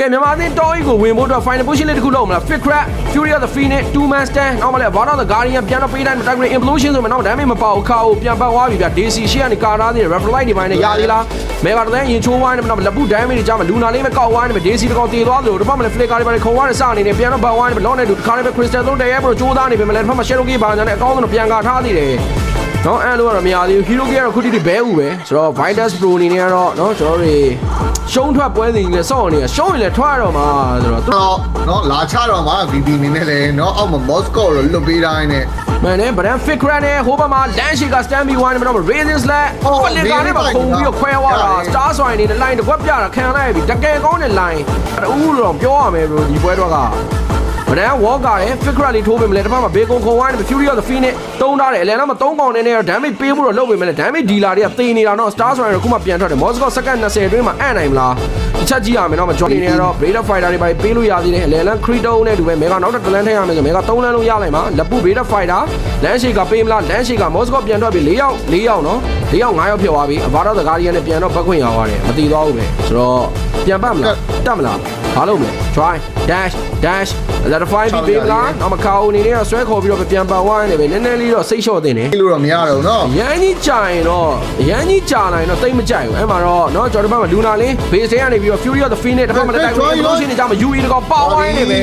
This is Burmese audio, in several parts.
ကဲမြန်မာအသင်းတော်ကြီးကိုဝင်ဖို့အတွက် final position လေးတစ်ခုလုပ်မလား Fit Crack Fury of the Phoenix 2 man stand နောက်မှလည်း War of the Guardian ပြန်တော့ပေးတိုင်း Tiger Implosion ဆိုမှနောက် damage မပေါဘူးခါကိုပြန်ပတ်သွားပြီဗျ DC ရှေ့ကနေကာထားသေးတယ် Reflect ဒီပိုင်းနဲ့ရသေးလား Mega တဲ့ရင်ချိုးဝိုင်းနဲ့နောက်လက်ပု damage တွေကြားမှာလူနာလေးပဲကောက်ဝိုင်းနဲ့ DC တကောင်တည်သွားသလိုတစ်ဖက်မှာလည်း Flicker တွေပါခုံဝိုင်းနဲ့စအနေနဲ့ပြန်တော့ပတ်ဝိုင်းနဲ့လောနဲ့တူတစ်ခါလေးပဲ Crystal သုံးတရဲပြီးတော့ကြိုးစားနေပြီမလဲတစ်ဖက်မှာ Shadow Key ပါညာနဲ့အကောင်းဆုံးပြန်ကာထားသေးတယ်နော်အဲ့လိုကတော့မရသေးဘူး Hero Key ကတော့ခုတိတိဘဲဦးပဲဆိုတော့ Vitus Pro အနေနဲ့ကတော့နော်ကျွန်တော်တို့ရှုံးထွက်ပွဲစဉ်ကြီးနဲ့စောင့်နေရရှုံးရင်လည်းထွက်ရတော့မှာဆိုတော့နော်လာချတော့မှာ VB အနေနဲ့လည်းနော်အောက်မှာ Moscow ကိုလွတ်ပေးတိုင်းနဲ့မှန်တယ်ဗရန် Fit Crack နဲ့ဟိုဘက်မှာ Land Shaker Stand B1 နဲ့တော့ Raisin Slash ဖလင်ကာနဲ့ပါခုံပြီးတော့ခွဲသွားတာ Star Swine နဲ့ line တစ်ခွက်ပြတာခံလိုက်ပြီတကယ်ကောင်းတဲ့ line ဦးတော့ပြောရမယ်ဘရိုဒီပွဲတော့ကဗရန် Walker နဲ့ Fit Crack လေးထိုးပေးမလဲတစ်ဖက်မှာ Bacon ခုံဝိုင်းနဲ့ Fury of the Phoenix တုံးထားတယ်အလယ်တော့မ3កောင်နဲ့တော့ damage ပေးဖို့တော့လုပ်ပေးမယ်လေ damage dealer တွေကသေနေတာတော့ Star Swine တော့ခုမှပြန်ထွက်တယ် Moscow second 20အတွင်းမှာအံ့နိုင်မလားတစ်ချက်ကြည့်ရမယ်နော်မ join နေတော့ Raider Fighter တွေပါပေးလို့ရသေးတယ်အလယ်လန် Credo နဲ့တူပဲ Mega နောက်တစ်လန်ထည့်ရမယ်ဆို Mega 3လန်လုံးရလိုက်မှာလက်ပု Raider Fighter Land Shaker ပေးမလား Land Shaker Moscow ပြန်ထွက်ပြီ4ယောက်နော်4ယောက်5ယောက်ဖြစ်သွားပြီအဘာတော့ The Guardian နဲ့ပြန်တော့ဘက်ခွင့်ရသွားတယ်မတည်သွားဘူးပဲဆိုတော့ပြန်ပတ်မလားတက်မလားဘာလုပ်မလဲ try dash electrify ပြီးပေးမလားနောက်မခါဦးအနေနဲ့ဆွဲခေါ်ပြီးတော့ပြန်ပတ်ဝိုင်းနေပဲနည်းနည်းလေးတော့စိတ်လျှော့တင်တယ်လို့တော့မရတော့ဘူးနော်ရန်ကြီးကြာရင်တော့ရန်ကြီးကြာနိုင်တော့တိတ်မကြိုက်ဘူးအဲ့မှာတော့နော်ကျွန်တော်တို့ဘက်မှာလူနာလေး base ထဲကနေပြီးတော့ Fury of the Phoenix တစ်ဖက်မှာလည်းတိုက်ပွဲလို့ရှိနေကြမှာ UE တကောပေါဝိုင်းနေပဲ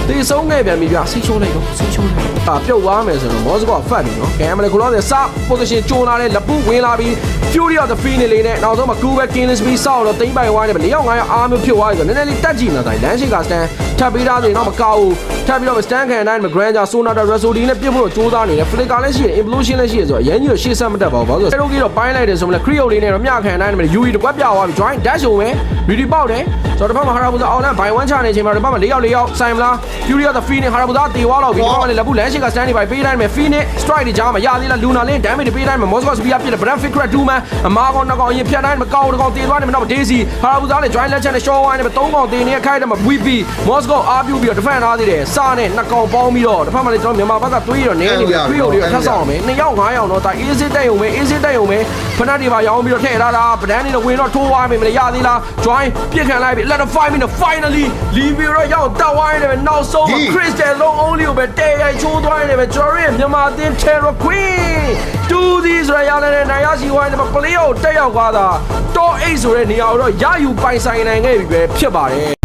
တေဆုံးခဲ့ပြန်ပြီဗျစိတ်ချိုးလိုက်တော့စိတ်ချိုးလိုက်ပြုတ်သွားမယ်ဆိုတော့ Moscow ဖတ်ပြီနော်ကဲမလေးကိုတော့စ position ကျိုးလာတဲ့လက်ပုဝင်လာပြီး Fury of the Phoenix လေးနဲ့နောက်ဆုံးမှာ Cool Back King's Speed ဆောက်တော့တိမ့်ပိုင်ဝိုင်းနေပဲ4ယောက်5ယောက်အားမျိုးဖြစ်သွားပြီဆိုတော့နည်းနည်းလေးတက်ကြည့်နေတာတိုင်း Land Shaker stand ထပ်ပြီးသားဆိုရင်တော့မကောက်ဘူးထပ်ပြီးတော့ stand ခံတိုင်းမှာ Granger Sonata Rasodi နဲ့ပြစ်ဖို့တော့ကြိုးစားနေတယ် Flicker လည်းရှိတယ် Implosion လည်းရှိတယ်ဆိုတော့အရင်ကြီးတော့ရှေ့ဆက်မတက်ပါဘူးဘာလို့လဲ Shadow Key တော့ပိုင်းလိုက်တယ်ဆိုမှလည်း Creo လေးနဲ့တော့မျှခံတိုင်းမှာ UE တကွက်ပြသွားပြီ Join Dash ုံပဲ Beauty ပေါက်တယ်ဆိုတော့တစ်ဖက်မှာ Harabuza အောင်လန် by 1 ချနေချိန်မှာတစ်ဖက်မှာ4ယောက်ဆိုင်မလား Fury of the Phoenix Harabuza တေသွားတော့ပြီဒီဖက်မှာလည်းလက်ပု Land Shaker stand တွေပေးတိုင်းမှာ Phoenix Strike တွေကြားမှာရသေးလား Luna လင်း damage တွေပေးတိုင်းမှာ Moscow Spear ပြစ်တယ် Brand Fit Crack 2 man အမားကောင်နှစ်ကောင်ရင်ဖြတ်တိုင်းမကောက်တကောင်တေသွားတယ်မနောက် Daisy Harabuza နဲ့ Join Legend နဲ့ Show Wine နဲ့3ကောင်တေနေခိုက်တယ်မှာ VP Moscow အားပြုပြီးတော့ defend ထားသေးတယ်စနဲ့နှစ်ကောင်ပေါင်းပြီးတော့တစ်ဖက်မှာလည်းကျွန်တော်မြန်မာဘက်ကတွေးတော့နည်းနေပြီ Creo တွေထပ်ဆောင်အောင်မယ်2ယောက်5ယောက်တော့ဒါ easy တက်ရုံပဲ easy တက်ရုံပဲဖနက်တွေပါရောင်းပြီးတော့ထည့်ထားတာဗဒန်းတွေဝင်တော့ထိုးသွားပြီမလဲရသေးလား Join ပြစ်ခံလိုက်ပြီ let the 5 minute finally leave ရောရောက်တက်ဝိုင်းနေပဲနောက်ဆုံးမှာ Crystal long only ကိုပဲတဲရိုက်ချိုးသွားနေပဲကျွန်တော်ရဲ့မြန်မာအသင်း Terror Queen 2 ဆိုရရတဲ့နိုင်ရစီဝိုင်းနဲ့ play ကိုတက်ရောက်သွားတာတော့8ဆိုတဲ့နေရာကိုတော့ရယူပိုင်ဆိုင်နိုင်ခဲ့ပြီပဲဖြစ်ပါတယ်